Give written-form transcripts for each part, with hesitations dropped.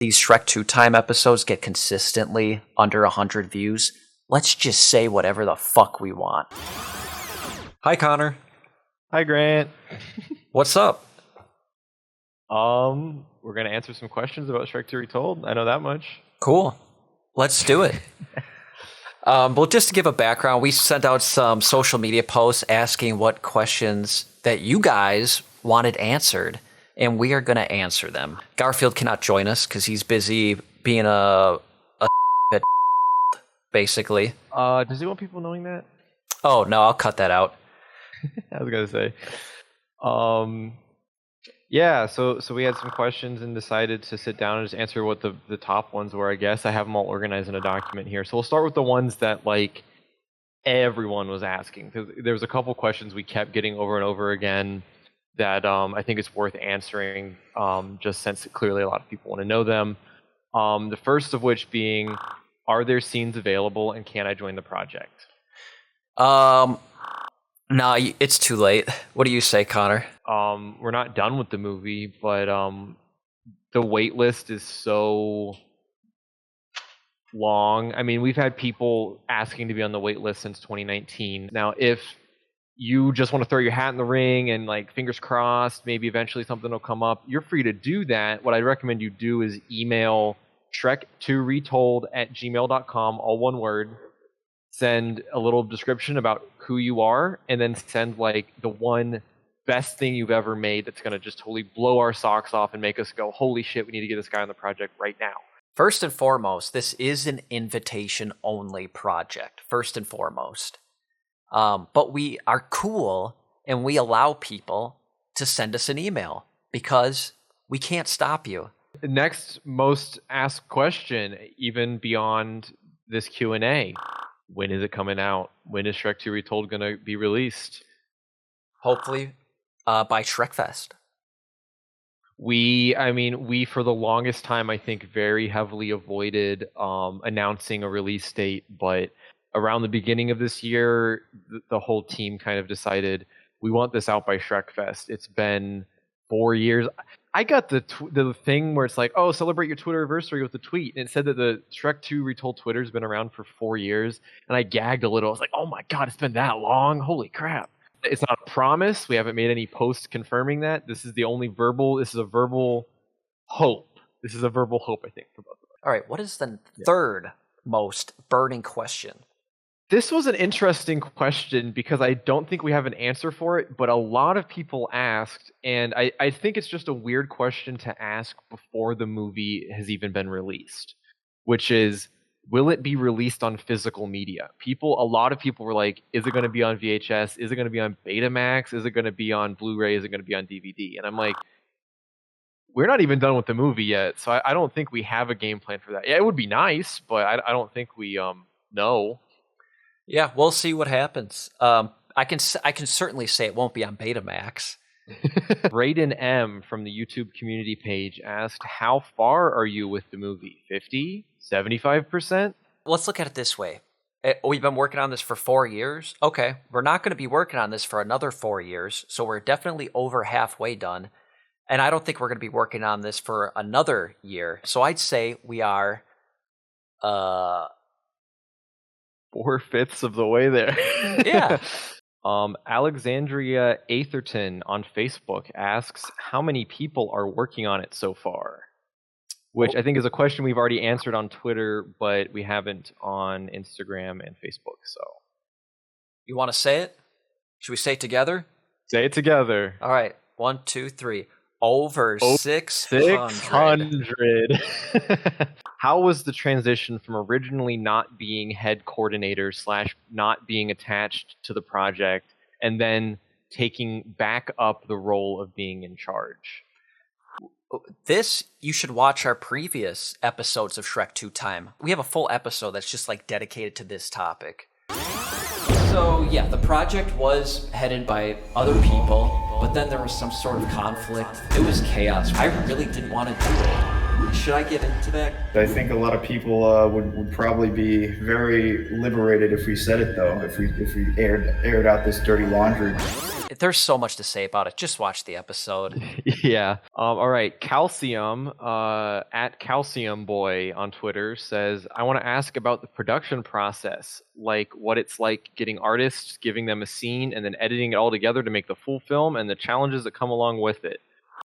these Shrek 2 Time episodes get consistently under 100 views, let's just say whatever the fuck we want. Hi, Connor. Hi, Grant. What's up? We're going to answer some questions about Shrek 2 Retold. I know that much. Cool. Let's do it. Well, just to give a background, we sent out some social media posts asking what questions that you guys wanted answered, and we are going to answer them. Garfield cannot join us because he's busy being a basically. Does he want people knowing that? Oh, no, I'll cut that out. I was going to say. Yeah, so we had some questions and decided to sit down and just answer what the top ones were, I guess. I have them all organized in a document here. So we'll start with the ones that, like, everyone was asking. There was a couple questions we kept getting over and over again that I think it's worth answering, just since clearly a lot of people want to know them. The first of which being, are there scenes available and can I join the project? No, it's too late. What do you say, Connor? We're not done with the movie, but the wait list is so long. I mean, we've had people asking to be on the wait list since 2019. Now, if you just want to throw your hat in the ring and, like, fingers crossed, maybe eventually something will come up, you're free to do that. What I'd recommend you do is email shrek2retold@gmail.com, all one word. Send a little description about who you are, and then send, like, the one best thing you've ever made that's going to just totally blow our socks off and make us go, holy shit, we need to get this guy on the project right now. First and foremost, this is an invitation-only project, first and foremost. But we are cool, and we allow people to send us an email, because we can't stop you. The next most asked question, even beyond this Q&A, when is it coming out? When is Shrek 2 Retold going to be released? Hopefully by Shrekfest. We for the longest time, I think, very heavily avoided announcing a release date, but around the beginning of this year, the whole team kind of decided we want this out by Shrekfest. It's been 4 years. I got the thing where it's like, oh, celebrate your Twitter anniversary with a tweet, and it said that the Shrek 2 Retold Twitter's been around for 4 years, and I gagged a little. I was like, oh my god, it's been that long? Holy crap. It's not a promise. We haven't made any posts confirming that. This is a verbal hope. This is a verbal hope, I think, for both of us. All right, what is the third most burning question? This was an interesting question because I don't think we have an answer for it, but a lot of people asked, and I think it's just a weird question to ask before the movie has even been released, which is, will it be released on physical media? A lot of people were like, is it going to be on VHS? Is it going to be on Betamax? Is it going to be on Blu-ray? Is it going to be on DVD? And I'm like, we're not even done with the movie yet, so I don't think we have a game plan for that. Yeah, it would be nice, but I don't think we know. Yeah, we'll see what happens. I can certainly say it won't be on Betamax. Raiden M from the YouTube community page asked, how far are you with the movie? 50? 75%? Let's look at it this way. We've been working on this for 4 years. Okay, we're not going to be working on this for another 4 years, so we're definitely over halfway done. And I don't think we're going to be working on this for another year. So I'd say we are 4/5 of the way there. Yeah. Alexandria Atherton on Facebook asks, how many people are working on it so far? Which I think is a question we've already answered on Twitter, but we haven't on Instagram and Facebook. So, you want to say it? Should we say it together? Say it together. All right. 1, 2, 3. Over 600. 600. How was the transition from originally not being head coordinator / not being attached to the project, and then taking back up the role of being in charge? This, you should watch our previous episodes of Shrek 2 Time. We have a full episode that's just like dedicated to this topic. So yeah, the project was headed by other people, but then there was some sort of conflict. It was chaos. I really didn't want to do it. Should I get into that? I think a lot of people would probably be very liberated if we said it, though, if we aired out this dirty laundry. There's so much to say about it. Just watch the episode. Yeah. All right. Calcium, at Calcium Boy on Twitter says, I want to ask about the production process, like what it's like getting artists, giving them a scene, and then editing it all together to make the full film, and the challenges that come along with it.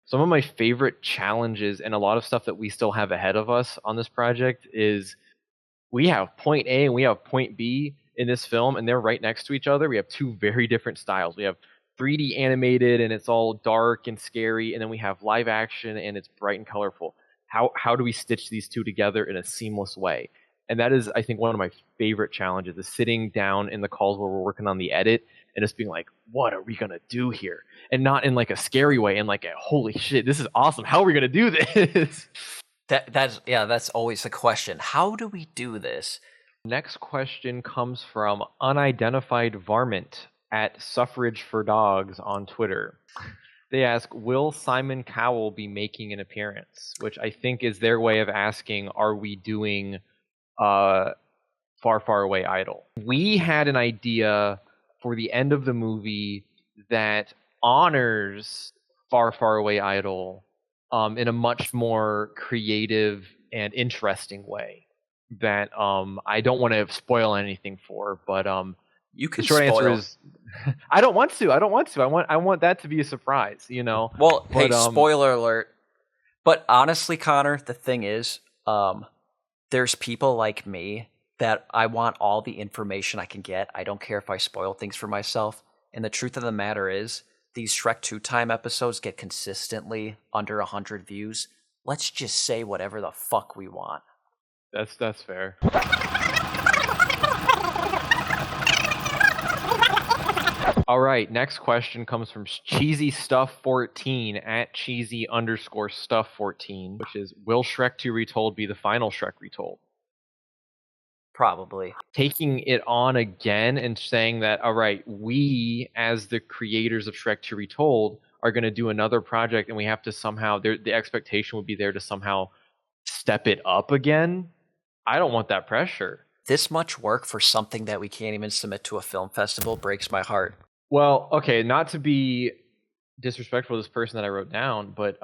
Some of my favorite challenges and a lot of stuff that we still have ahead of us on this project is we have point A and we have point B in this film, and they're right next to each other. We have two very different styles. We have 3D animated and it's all dark and scary, and then we have live action and it's bright and colorful. How do we stitch these two together in a seamless way? And that is, I think, one of my favorite challenges, is sitting down in the calls where we're working on the edit and just being like, what are we gonna do here? And not in like a scary way, and like a holy shit, this is awesome, how are we gonna do this? That's always the question. How do we do this? Next question comes from unidentified varmint at Suffrage for Dogs on Twitter. They ask, will Simon Cowell be making an appearance? Which I think is their way of asking, are we doing Far, Far Away Idol? We had an idea for the end of the movie that honors Far, Far Away Idol in a much more creative and interesting way that I don't want to spoil anything for, but you can the short spoil. answer is I don't want to. I want that to be a surprise, you know. Well, hey, spoiler alert. But honestly, Connor, the thing is, there's people like me that I want all the information I can get. I don't care if I spoil things for myself. And the truth of the matter is, these Shrek 2 Time episodes get consistently under 100 views. Let's just say whatever the fuck we want. That's fair. All right, next question comes from Cheesy Stuff 14 at cheesy_stuff 14, which is, will Shrek 2 Retold be the final Shrek Retold? Probably. Taking it on again and saying that, all right, we as the creators of Shrek 2 Retold are going to do another project, and we have to somehow, the expectation would be there to somehow step it up again. I don't want that pressure. This much work for something that we can't even submit to a film festival breaks my heart. Well, okay, not to be disrespectful to this person that I wrote down, but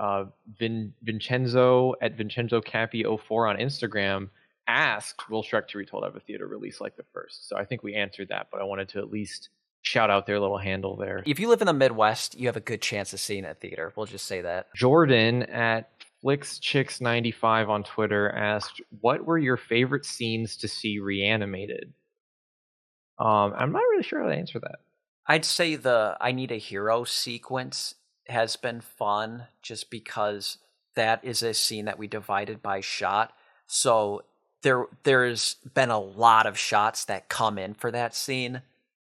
Vincenzo at VincenzoCappy04 on Instagram asked, will Shrek 2 Retold have a theater release like the first? So I think we answered that, but I wanted to at least shout out their little handle there. If you live in the Midwest, you have a good chance of seeing it at theater. We'll just say that. Jordan at FlixChicks95 on Twitter asked, what were your favorite scenes to see reanimated? I'm not really sure how to answer that. I'd say the I Need a Hero sequence has been fun just because that is a scene that we divided by shot. So there's been a lot of shots that come in for that scene,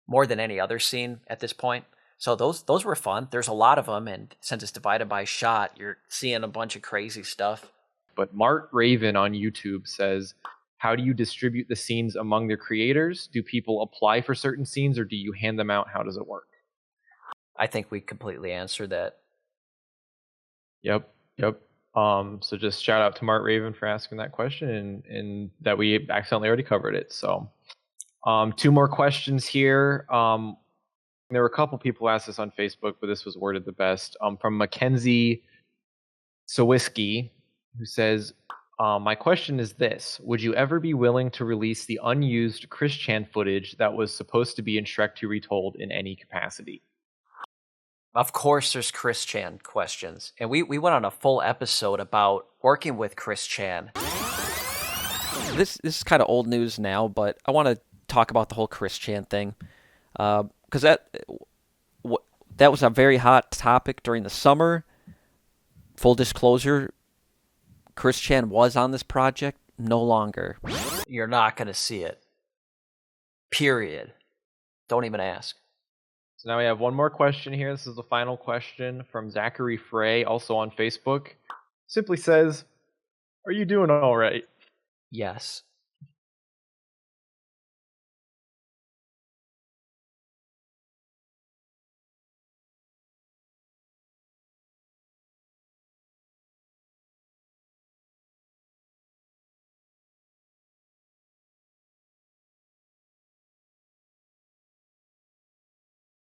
more than any other scene at this point. So those were fun. There's a lot of them, and since it's divided by shot, you're seeing a bunch of crazy stuff. But Mart Raven on YouTube says, how do you distribute the scenes among the creators? Do people apply for certain scenes, or do you hand them out? How does it work? I think we completely answered that. Yep. So just shout out to Mart Raven for asking that question, and that we accidentally already covered it. So 2 more questions here. There were a couple people who asked this on Facebook, but this was worded the best. From Mackenzie Sawiski, who says, my question is this. Would you ever be willing to release the unused Chris Chan footage that was supposed to be in Shrek 2 Retold in any capacity? Of course there's Chris Chan questions. And we went on a full episode about working with Chris Chan. This is kind of old news now, but I want to talk about the whole Chris Chan thing. Because that was a very hot topic during the summer. Full disclosure, Chris Chan was on this project, no longer. You're not going to see it. Period. Don't even ask. So now we have one more question here. This is the final question from Zachary Frey, also on Facebook. Simply says, are you doing all right? Yes.